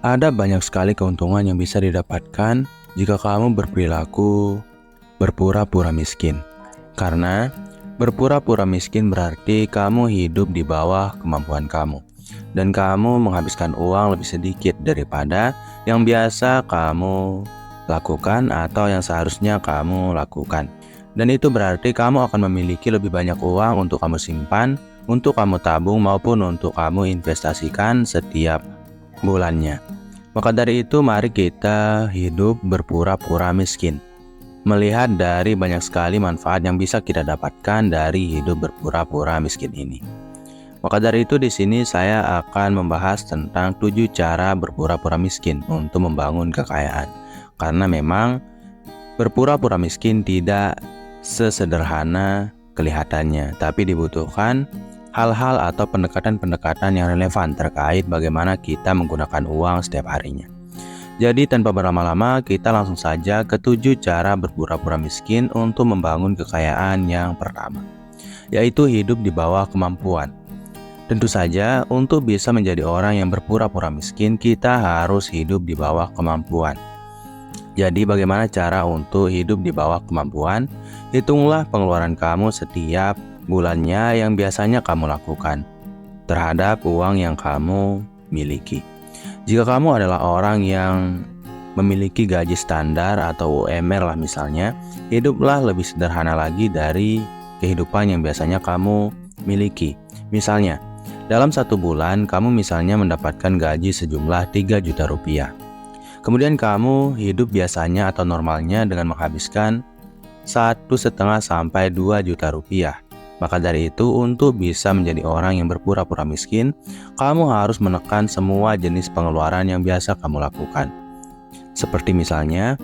Ada banyak sekali keuntungan yang bisa didapatkan jika kamu berperilaku berpura-pura miskin. Karena berpura-pura miskin berarti kamu hidup di bawah kemampuan kamu. Dan kamu menghabiskan uang lebih sedikit daripada yang biasa kamu lakukan atau yang seharusnya kamu lakukan. Dan itu berarti kamu akan memiliki lebih banyak uang untuk kamu simpan, untuk kamu tabung maupun untuk kamu investasikan setiap bulannya. Maka dari itu mari kita hidup berpura-pura miskin. Melihat dari banyak sekali manfaat yang bisa kita dapatkan dari hidup berpura-pura miskin ini. Maka dari itu di sini saya akan membahas tentang 7 cara berpura-pura miskin untuk membangun kekayaan. Karena memang berpura-pura miskin tidak sesederhana kelihatannya, tapi dibutuhkan hal-hal atau pendekatan-pendekatan yang relevan terkait bagaimana kita menggunakan uang setiap harinya. Jadi tanpa berlama-lama kita langsung saja ke 7 cara berpura-pura miskin untuk membangun kekayaan yang pertama, yaitu hidup di bawah kemampuan. Tentu saja untuk bisa menjadi orang yang berpura-pura miskin kita harus hidup di bawah kemampuan. Jadi bagaimana cara untuk hidup di bawah kemampuan? Hitunglah pengeluaran kamu setiap bulannya yang biasanya kamu lakukan terhadap uang yang kamu miliki. Jika kamu adalah orang yang memiliki gaji standar atau UMR lah misalnya, hiduplah lebih sederhana lagi dari kehidupan yang biasanya kamu miliki. Misalnya, dalam satu bulan kamu misalnya mendapatkan gaji sejumlah 3 juta rupiah. Kemudian kamu hidup biasanya atau normalnya dengan menghabiskan 1,5 sampai 2 juta rupiah. Maka dari itu untuk bisa menjadi orang yang berpura-pura miskin, kamu harus menekan semua jenis pengeluaran yang biasa kamu lakukan. Seperti misalnya,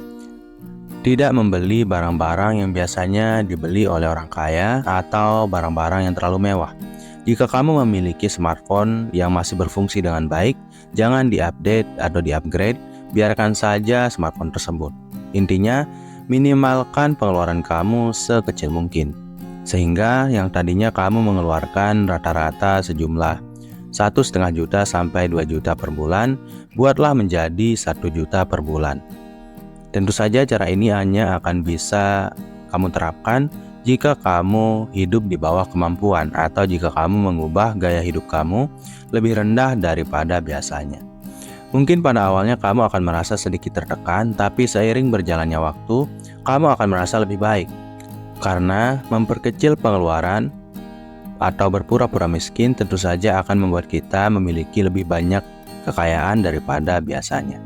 tidak membeli barang-barang yang biasanya dibeli oleh orang kaya atau barang-barang yang terlalu mewah. Jika kamu memiliki smartphone yang masih berfungsi dengan baik, jangan diupdate atau diupgrade, biarkan saja smartphone tersebut. Intinya, minimalkan pengeluaran kamu sekecil mungkin. Sehingga yang tadinya kamu mengeluarkan rata-rata sejumlah 1,5 juta sampai 2 juta per bulan, buatlah menjadi 1 juta per bulan. Tentu saja cara ini hanya akan bisa kamu terapkan jika kamu hidup di bawah kemampuan atau jika kamu mengubah gaya hidup kamu lebih rendah daripada biasanya. Mungkin pada awalnya kamu akan merasa sedikit tertekan, tapi seiring berjalannya waktu, kamu akan merasa lebih baik. Karena memperkecil pengeluaran atau berpura-pura miskin tentu saja akan membuat kita memiliki lebih banyak kekayaan daripada biasanya.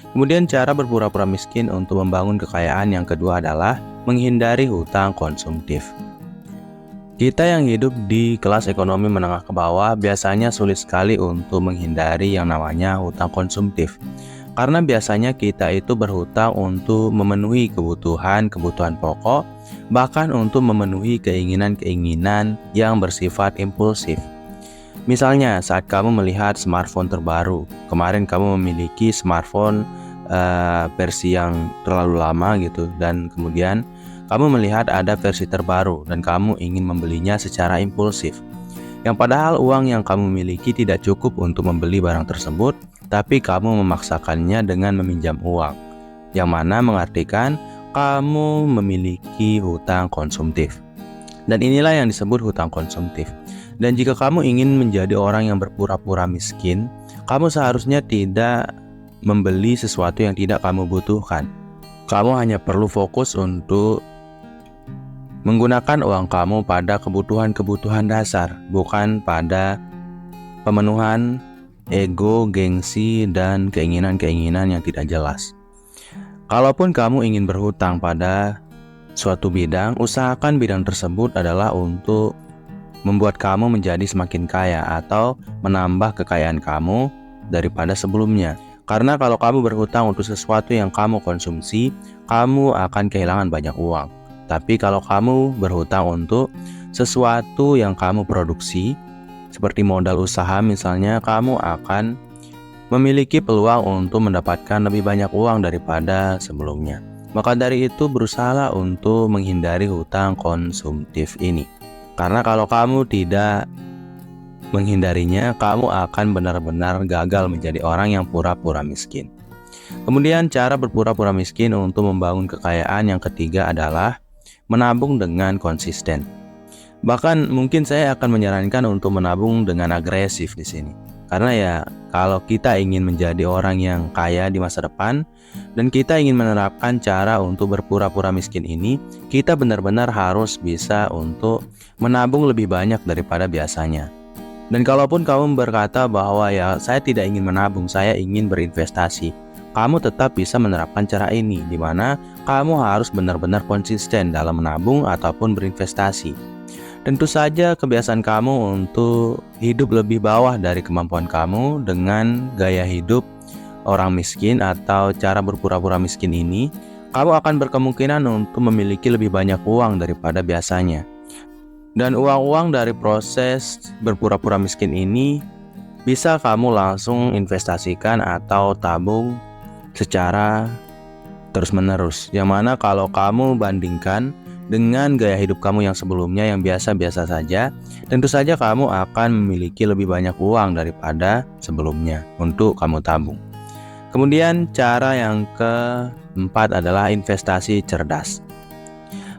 Kemudian cara berpura-pura miskin untuk membangun kekayaan yang kedua adalah menghindari hutang konsumtif. Kita yang hidup di kelas ekonomi menengah ke bawah biasanya sulit sekali untuk menghindari yang namanya hutang konsumtif. Karena biasanya kita itu berhutang untuk memenuhi kebutuhan pokok, bahkan untuk memenuhi keinginan-keinginan yang bersifat impulsif. Misalnya saat kamu melihat smartphone terbaru, kemarin kamu memiliki smartphone versi yang terlalu lama gitu, dan kemudian kamu melihat ada versi terbaru dan kamu ingin membelinya secara impulsif. Yang padahal uang yang kamu miliki tidak cukup untuk membeli barang tersebut, tapi kamu memaksakannya dengan meminjam uang, yang mana mengartikan kamu memiliki hutang konsumtif. Dan inilah yang disebut hutang konsumtif. Dan jika kamu ingin menjadi orang yang berpura-pura miskin, kamu seharusnya tidak membeli sesuatu yang tidak kamu butuhkan. Kamu hanya perlu fokus untuk menggunakan uang kamu pada kebutuhan-kebutuhan dasar, bukan pada pemenuhan ego, gengsi, dan keinginan-keinginan yang tidak jelas. Kalaupun kamu ingin berhutang pada suatu bidang, usahakan bidang tersebut adalah untuk membuat kamu menjadi semakin kaya atau menambah kekayaan kamu daripada sebelumnya. Karena kalau kamu berhutang untuk sesuatu yang kamu konsumsi, kamu akan kehilangan banyak uang. Tapi kalau kamu berhutang untuk sesuatu yang kamu produksi, seperti modal usaha misalnya, kamu akan memiliki peluang untuk mendapatkan lebih banyak uang daripada sebelumnya. Maka dari itu berusahalah untuk menghindari hutang konsumtif ini. Karena kalau kamu tidak menghindarinya, kamu akan benar-benar gagal menjadi orang yang pura-pura miskin. Kemudian cara berpura-pura miskin untuk membangun kekayaan yang ketiga adalah menabung dengan konsisten. Bahkan mungkin saya akan menyarankan untuk menabung dengan agresif di sini. Karena ya kalau kita ingin menjadi orang yang kaya di masa depan dan kita ingin menerapkan cara untuk berpura-pura miskin ini, kita benar-benar harus bisa untuk menabung lebih banyak daripada biasanya. Dan kalaupun kamu berkata bahwa ya saya tidak ingin menabung, saya ingin berinvestasi, kamu tetap bisa menerapkan cara ini, di mana kamu harus benar-benar konsisten dalam menabung ataupun berinvestasi. Tentu saja kebiasaan kamu untuk hidup lebih bawah dari kemampuan kamu dengan gaya hidup orang miskin atau cara berpura-pura miskin ini, kamu akan berkemungkinan untuk memiliki lebih banyak uang daripada biasanya. Dan uang-uang dari proses berpura-pura miskin ini bisa kamu langsung investasikan atau tabung secara terus-menerus. Yang mana kalau kamu bandingkan dengan gaya hidup kamu yang sebelumnya yang biasa-biasa saja, tentu saja kamu akan memiliki lebih banyak uang daripada sebelumnya untuk kamu tabung. Kemudian cara yang keempat adalah investasi cerdas.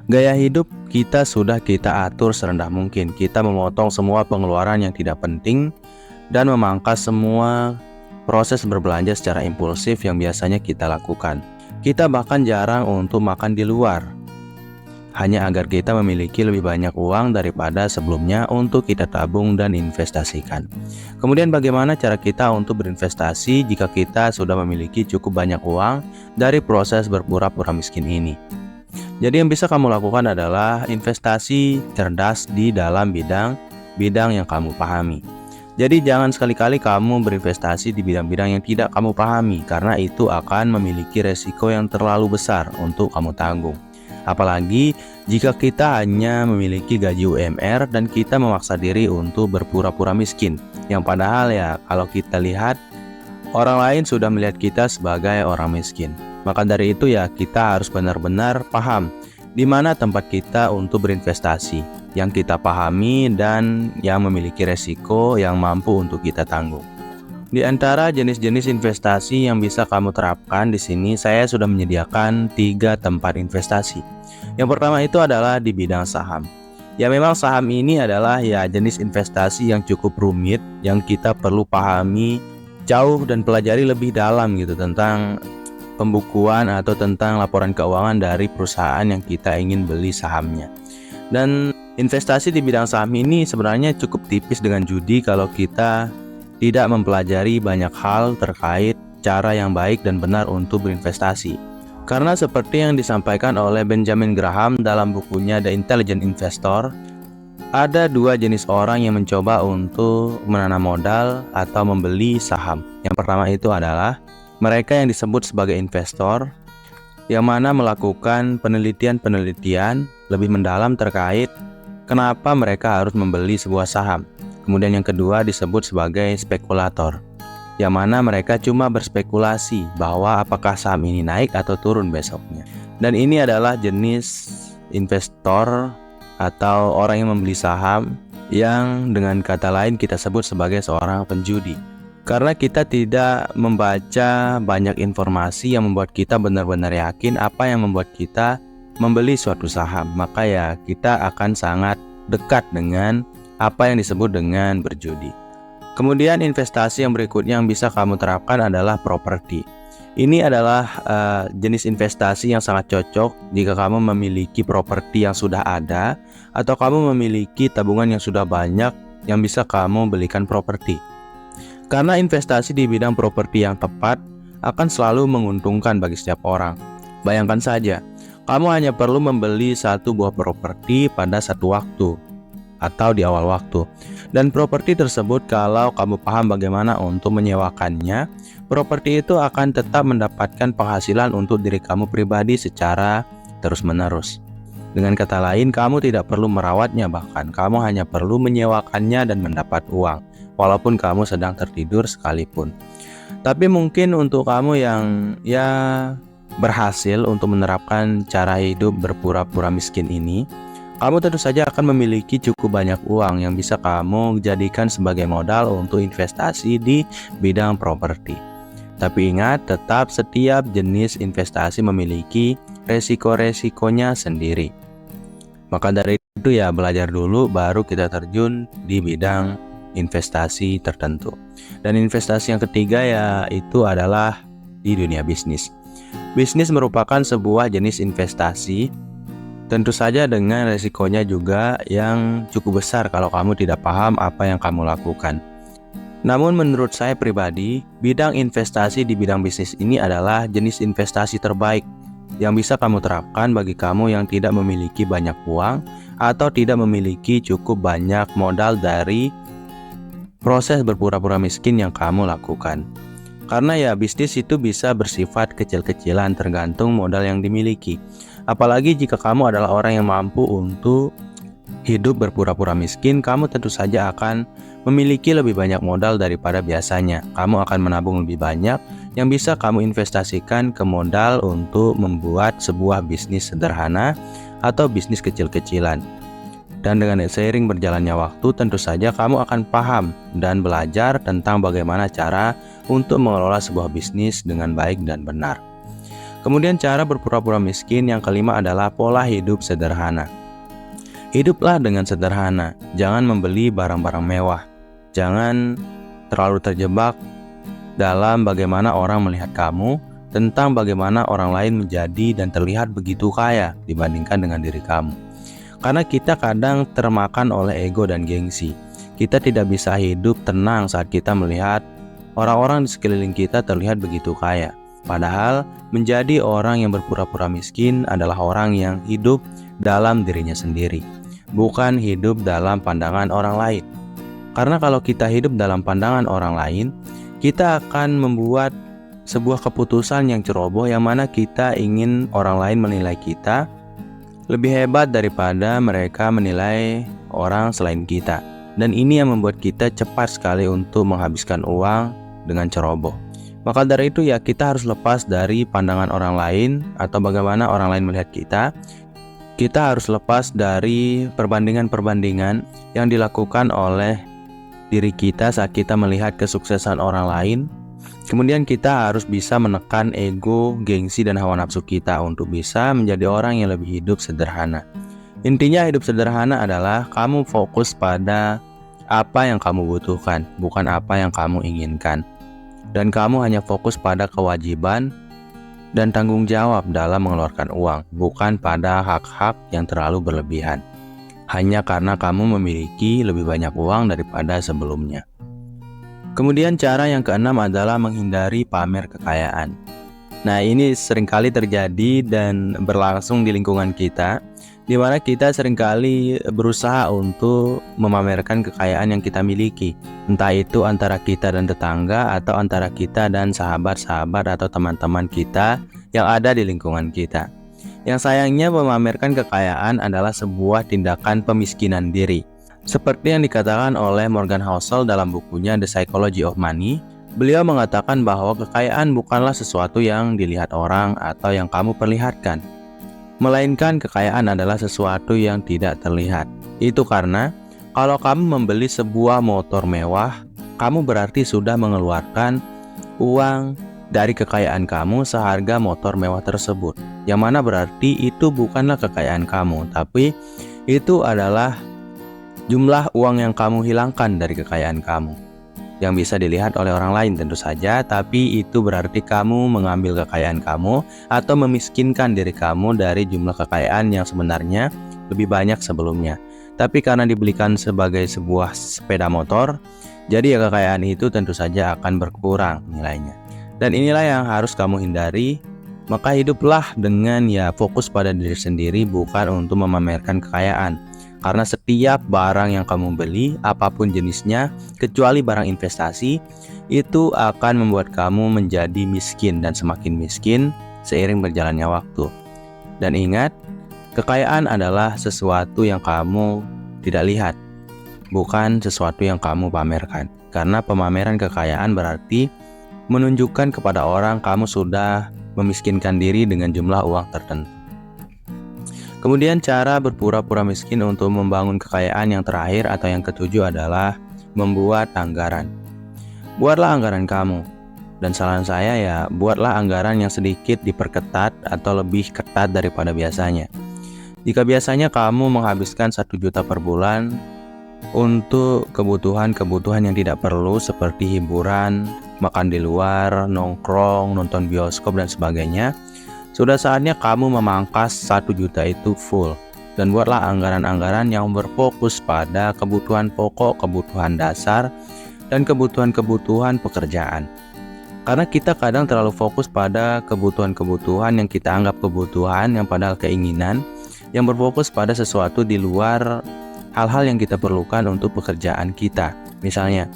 Gaya hidup kita sudah kita atur serendah mungkin. Kita memotong semua pengeluaran yang tidak penting dan memangkas semua proses berbelanja secara impulsif yang biasanya kita lakukan. Kita bahkan jarang untuk makan di luar, hanya agar kita memiliki lebih banyak uang daripada sebelumnya untuk kita tabung dan investasikan. Kemudian bagaimana cara kita untuk berinvestasi jika kita sudah memiliki cukup banyak uang dari proses berpura-pura miskin ini? Jadi yang bisa kamu lakukan adalah investasi cerdas di dalam bidang yang kamu pahami. Jadi jangan sekali-kali kamu berinvestasi di bidang-bidang yang tidak kamu pahami, karena itu akan memiliki resiko yang terlalu besar untuk kamu tanggung. Apalagi jika kita hanya memiliki gaji UMR dan kita memaksa diri untuk berpura-pura miskin, yang padahal ya kalau kita lihat orang lain sudah melihat kita sebagai orang miskin. Maka dari itu ya kita harus benar-benar paham di mana tempat kita untuk berinvestasi yang kita pahami dan yang memiliki resiko yang mampu untuk kita tanggung. Di antara jenis-jenis investasi yang bisa kamu terapkan di sini, saya sudah menyediakan 3 tempat investasi. Yang pertama itu adalah di bidang saham. Ya memang saham ini adalah ya jenis investasi yang cukup rumit yang kita perlu pahami jauh dan pelajari lebih dalam gitu tentang pembukuan atau tentang laporan keuangan dari perusahaan yang kita ingin beli sahamnya. Dan investasi di bidang saham ini sebenarnya cukup tipis dengan judi kalau kita tidak mempelajari banyak hal terkait cara yang baik dan benar untuk berinvestasi. Karena seperti yang disampaikan oleh Benjamin Graham dalam bukunya The Intelligent Investor, ada 2 jenis orang yang mencoba untuk menanam modal atau membeli saham. Yang pertama itu adalah mereka yang disebut sebagai investor, yang mana melakukan penelitian lebih mendalam terkait kenapa mereka harus membeli sebuah saham. Kemudian yang kedua disebut sebagai spekulator, yang mana mereka cuma berspekulasi bahwa apakah saham ini naik atau turun besoknya. Dan ini adalah jenis investor atau orang yang membeli saham yang dengan kata lain kita sebut sebagai seorang penjudi. Karena kita tidak membaca banyak informasi yang membuat kita benar-benar yakin apa yang membuat kita membeli suatu saham, maka ya kita akan sangat dekat dengan apa yang disebut dengan berjudi. Kemudian investasi yang berikutnya yang bisa kamu terapkan adalah properti. Ini adalah jenis investasi yang sangat cocok jika kamu memiliki properti yang sudah ada atau kamu memiliki tabungan yang sudah banyak yang bisa kamu belikan properti. Karena investasi di bidang properti yang tepat akan selalu menguntungkan bagi setiap orang. Bayangkan saja, kamu hanya perlu membeli satu buah properti pada satu waktu atau di awal waktu. Dan properti tersebut kalau kamu paham bagaimana untuk menyewakannya, properti itu akan tetap mendapatkan penghasilan untuk diri kamu pribadi secara terus-menerus. Dengan kata lain, kamu tidak perlu merawatnya, bahkan kamu hanya perlu menyewakannya dan mendapat uang, walaupun kamu sedang tertidur sekalipun. Tapi mungkin untuk kamu yang berhasil untuk menerapkan cara hidup berpura-pura miskin ini, Kamu tentu saja akan memiliki cukup banyak uang yang bisa kamu jadikan sebagai modal untuk investasi di bidang properti. Tapi ingat, tetap setiap jenis investasi memiliki resiko-resikonya sendiri. Maka dari itu ya, belajar dulu baru kita terjun di bidang investasi tertentu. Dan investasi yang ketiga yaitu adalah di dunia bisnis. Bisnis merupakan sebuah jenis investasi, tentu saja dengan resikonya juga yang cukup besar kalau kamu tidak paham apa yang kamu lakukan. Namun menurut saya pribadi, bidang investasi di bidang bisnis ini adalah jenis investasi terbaik yang bisa kamu terapkan bagi kamu yang tidak memiliki banyak uang atau tidak memiliki cukup banyak modal dari proses berpura-pura miskin yang kamu lakukan. Karena ya bisnis itu bisa bersifat kecil-kecilan tergantung modal yang dimiliki. Apalagi jika kamu adalah orang yang mampu untuk hidup berpura-pura miskin, kamu tentu saja akan memiliki lebih banyak modal daripada biasanya. Kamu akan menabung lebih banyak yang bisa kamu investasikan ke modal untuk membuat sebuah bisnis sederhana atau bisnis kecil-kecilan. Dan dengan seiring berjalannya waktu, tentu saja kamu akan paham dan belajar tentang bagaimana cara untuk mengelola sebuah bisnis dengan baik dan benar. Kemudian cara berpura-pura miskin yang kelima adalah pola hidup sederhana. Hiduplah dengan sederhana, jangan membeli barang-barang mewah. Jangan terlalu terjebak dalam bagaimana orang melihat kamu, tentang bagaimana orang lain menjadi dan terlihat begitu kaya dibandingkan dengan diri kamu. Karena kita kadang termakan oleh ego dan gengsi. Kita tidak bisa hidup tenang saat kita melihat orang-orang di sekeliling kita terlihat begitu kaya. Padahal menjadi orang yang berpura-pura miskin adalah orang yang hidup dalam dirinya sendiri, bukan hidup dalam pandangan orang lain. Karena kalau kita hidup dalam pandangan orang lain, kita akan membuat sebuah keputusan yang ceroboh yang mana kita ingin orang lain menilai kita lebih hebat daripada mereka menilai orang selain kita. Dan ini yang membuat kita cepat sekali untuk menghabiskan uang dengan ceroboh. Maka dari itu ya, kita harus lepas dari pandangan orang lain atau bagaimana orang lain melihat kita. Kita harus lepas dari perbandingan-perbandingan yang dilakukan oleh diri kita saat kita melihat kesuksesan orang lain. Kemudian kita harus bisa menekan ego, gengsi, dan hawa nafsu kita untuk bisa menjadi orang yang lebih hidup sederhana. Intinya hidup sederhana adalah kamu fokus pada apa yang kamu butuhkan, bukan apa yang kamu inginkan. Dan kamu hanya fokus pada kewajiban dan tanggung jawab dalam mengeluarkan uang, bukan pada hak-hak yang terlalu berlebihan, hanya karena kamu memiliki lebih banyak uang daripada sebelumnya. Kemudian cara yang keenam adalah menghindari pamer kekayaan. Nah, ini seringkali terjadi dan berlangsung di lingkungan kita, di mana kita seringkali berusaha untuk memamerkan kekayaan yang kita miliki, entah itu antara kita dan tetangga atau antara kita dan sahabat-sahabat atau teman-teman kita yang ada di lingkungan kita. Yang sayangnya memamerkan kekayaan adalah sebuah tindakan pemiskinan diri. Seperti yang dikatakan oleh Morgan Housel dalam bukunya The Psychology of Money, beliau mengatakan bahwa kekayaan bukanlah sesuatu yang dilihat orang atau yang kamu perlihatkan, melainkan kekayaan adalah sesuatu yang tidak terlihat. Itu karena kalau kamu membeli sebuah motor mewah, kamu berarti sudah mengeluarkan uang dari kekayaan kamu seharga motor mewah tersebut, yang mana berarti itu bukanlah kekayaan kamu, tapi itu adalah jumlah uang yang kamu hilangkan dari kekayaan kamu, yang bisa dilihat oleh orang lain tentu saja, tapi itu berarti kamu mengambil kekayaan kamu atau memiskinkan diri kamu dari jumlah kekayaan yang sebenarnya lebih banyak sebelumnya. Tapi karena dibelikan sebagai sebuah sepeda motor, jadi ya kekayaan itu tentu saja akan berkurang nilainya. Dan inilah yang harus kamu hindari. Maka hiduplah dengan fokus pada diri sendiri, bukan untuk memamerkan kekayaan. Karena setiap barang yang kamu beli, apapun jenisnya, kecuali barang investasi, itu akan membuat kamu menjadi miskin dan semakin miskin seiring berjalannya waktu. Dan ingat, kekayaan adalah sesuatu yang kamu tidak lihat, bukan sesuatu yang kamu pamerkan. Karena pemameran kekayaan berarti menunjukkan kepada orang kamu sudah memiskinkan diri dengan jumlah uang tertentu. Kemudian cara berpura-pura miskin untuk membangun kekayaan yang terakhir atau yang ketujuh adalah membuat anggaran. Buatlah anggaran kamu. Dan saran saya ya, buatlah anggaran yang sedikit diperketat atau lebih ketat daripada biasanya. Jika biasanya kamu menghabiskan 1 juta per bulan untuk kebutuhan-kebutuhan yang tidak perlu seperti hiburan, makan di luar, nongkrong, nonton bioskop dan sebagainya, sudah saatnya kamu memangkas 1 juta itu full dan buatlah anggaran-anggaran yang berfokus pada kebutuhan pokok, kebutuhan dasar, dan kebutuhan-kebutuhan pekerjaan. Karena kita kadang terlalu fokus pada kebutuhan-kebutuhan yang kita anggap kebutuhan yang padahal keinginan, yang berfokus pada sesuatu di luar hal-hal yang kita perlukan untuk pekerjaan kita. Misalnya,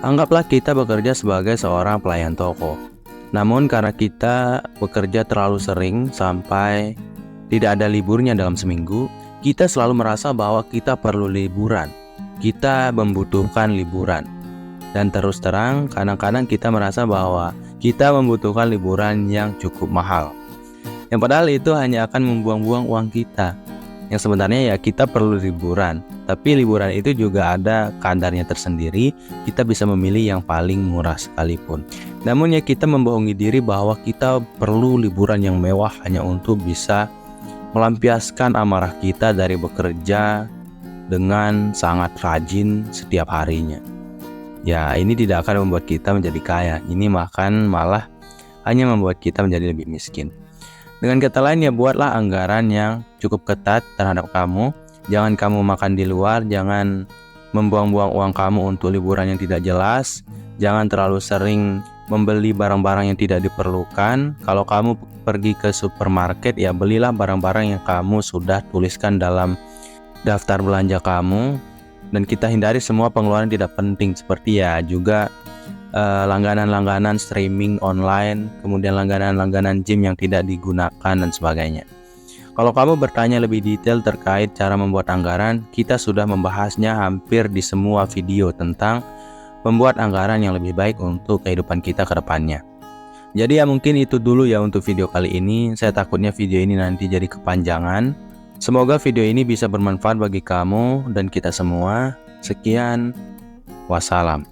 anggaplah kita bekerja sebagai seorang pelayan toko. Namun karena kita bekerja terlalu sering sampai tidak ada liburnya dalam seminggu, kita selalu merasa bahwa kita perlu liburan. Kita membutuhkan liburan. Dan terus terang, kadang-kadang kita merasa bahwa kita membutuhkan liburan yang cukup mahal. Yang padahal itu hanya akan membuang-buang uang kita. Yang sebenarnya ya kita perlu liburan, tapi liburan itu juga ada kadarnya tersendiri. Kita bisa memilih yang paling murah sekalipun. Namun ya kita membohongi diri bahwa kita perlu liburan yang mewah hanya untuk bisa melampiaskan amarah kita dari bekerja dengan sangat rajin setiap harinya. Ya ini tidak akan membuat kita menjadi kaya. Ini malah hanya membuat kita menjadi lebih miskin. Dengan kata lain ya, buatlah anggaran yang cukup ketat terhadap kamu. Jangan kamu makan di luar, jangan membuang-buang uang kamu untuk liburan yang tidak jelas. Jangan terlalu sering membeli barang-barang yang tidak diperlukan. Kalau kamu pergi ke supermarket, ya belilah barang-barang yang kamu sudah tuliskan dalam daftar belanja kamu. Dan kita hindari semua pengeluaran tidak penting seperti ya juga langganan-langganan streaming online, kemudian langganan-langganan gym yang tidak digunakan dan sebagainya. Kalau kamu bertanya lebih detail terkait cara membuat anggaran, kita sudah membahasnya hampir di semua video tentang membuat anggaran yang lebih baik untuk kehidupan kita ke depannya. Jadi ya mungkin itu dulu ya untuk video kali ini. Saya takutnya video ini nanti jadi kepanjangan. Semoga video ini bisa bermanfaat bagi kamu dan kita semua. Sekian, wassalam.